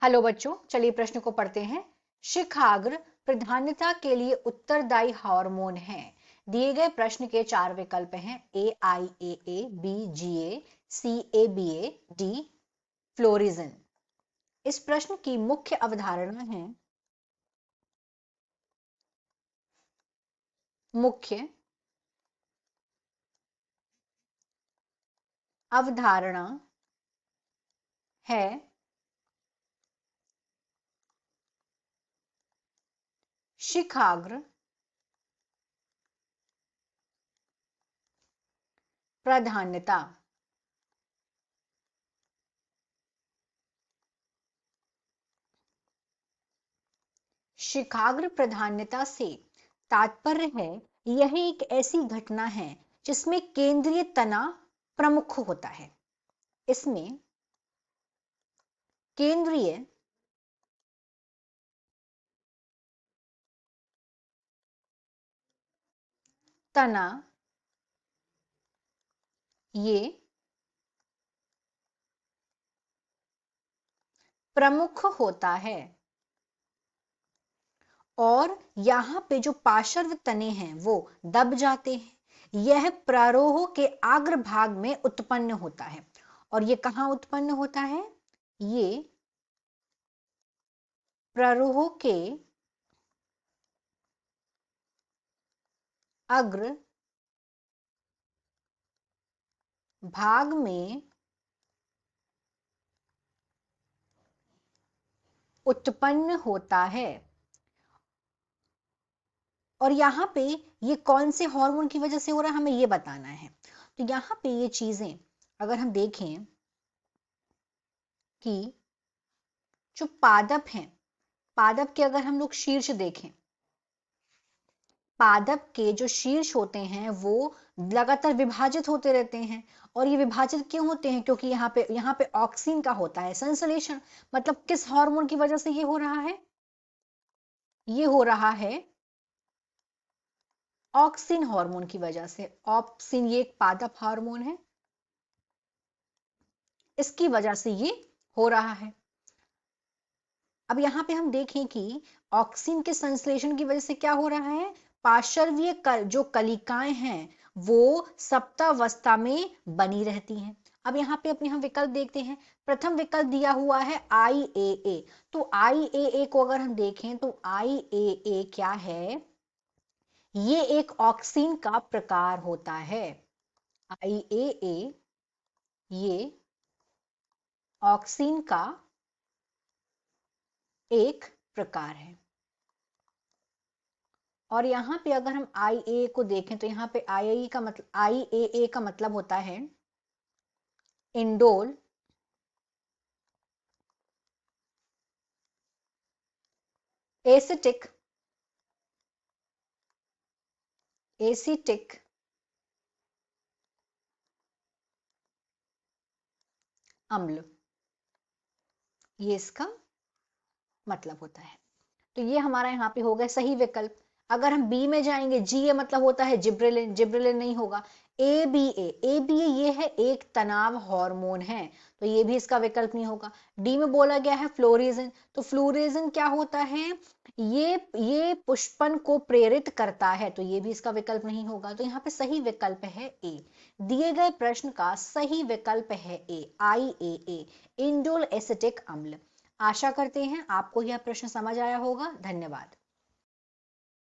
Hello बच्चों, चलिए प्रश्न को पढ़ते हैं। शिखाग्र प्रधानता के लिए उत्तरदायी हार्मोन है। दिए गए प्रश्न के चार विकल्प हैं AIAA, BGA, CABA, D florigen. इस प्रश्न की मुख्य अवधारणा है मुख्य अवधारणा है शिखाग्र प्रधानता। शिखाग्र प्रधानता से तात्पर्य है यह एक ऐसी घटना है जिसमें केंद्रीय तना प्रमुख होता है। इसमें केंद्रीय तना ये प्रमुख होता है और यहां पे जो पार्श्व तने हैं वो दब जाते हैं। यह प्रारोह के अग्र भाग में उत्पन्न होता है। और ये कहां उत्पन्न होता है? ये प्रारोह के अग्र भाग में उत्पन्न होता है। और यहां पे ये कौन से हार्मोन की वजह से हो रहा है हमें ये बताना है। तो यहां पे ये चीजें अगर हम देखें कि जो पादप हैं, पादप के अगर हम लोग शीर्ष देखें, पादप के जो शीर्ष होते हैं वो लगातार विभाजित होते रहते हैं। और ये विभाजित क्यों होते हैं? क्योंकि यहाँ पे ऑक्सीन का होता है संश्लेषण। मतलब किस हार्मोन की वजह से ये हो रहा है? ये हो रहा है ऑक्सिन हार्मोन की वजह से। ऑक्सिन ये एक पादप हार्मोन है, इसकी वजह से ये हो रहा है। अब यहां पे हम देखें कि ऑक्सिन के संश्लेषण की वजह से क्या हो रहा है? पार्श्वीय जो कलिकाएं हैं वो सप्तावस्था में बनी रहती हैं। अब यहाँ पे अपने हम विकल्प देखते हैं। प्रथम विकल्प दिया हुआ है IAA। तो IAA को अगर हम देखें तो IAA क्या है? ये एक ऑक्सीन का प्रकार होता है। IAA ये ऑक्सीन का एक प्रकार है। और यहां पे अगर हम IA को देखें तो यहां पे IAA का मतलब होता है इंडोल एसिटिक अम्ल, ये इसका मतलब होता है। तो ये हमारा यहाँ पे हो गया सही विकल्प। अगर हम बी में जाएंगे, जी ये मतलब होता है जिब्रेलिन, जिब्रेलिन नहीं होगा। ABA ये है एक तनाव हार्मोन है, तो ये भी इसका विकल्प नहीं होगा। डी में बोला गया है फ्लोरिजन, तो फ्लोरिजन क्या होता है? ये पुष्पन को प्रेरित करता है, तो ये भी इसका विकल्प नहीं होगा। तो यहाँ पे सही विकल्प है ए। दिए गए प्रश्न का सही विकल्प है ए, IAA इंडोल एसिटिक अम्ल। आशा करते हैं आपको यह प्रश्न समझ आया होगा। धन्यवाद।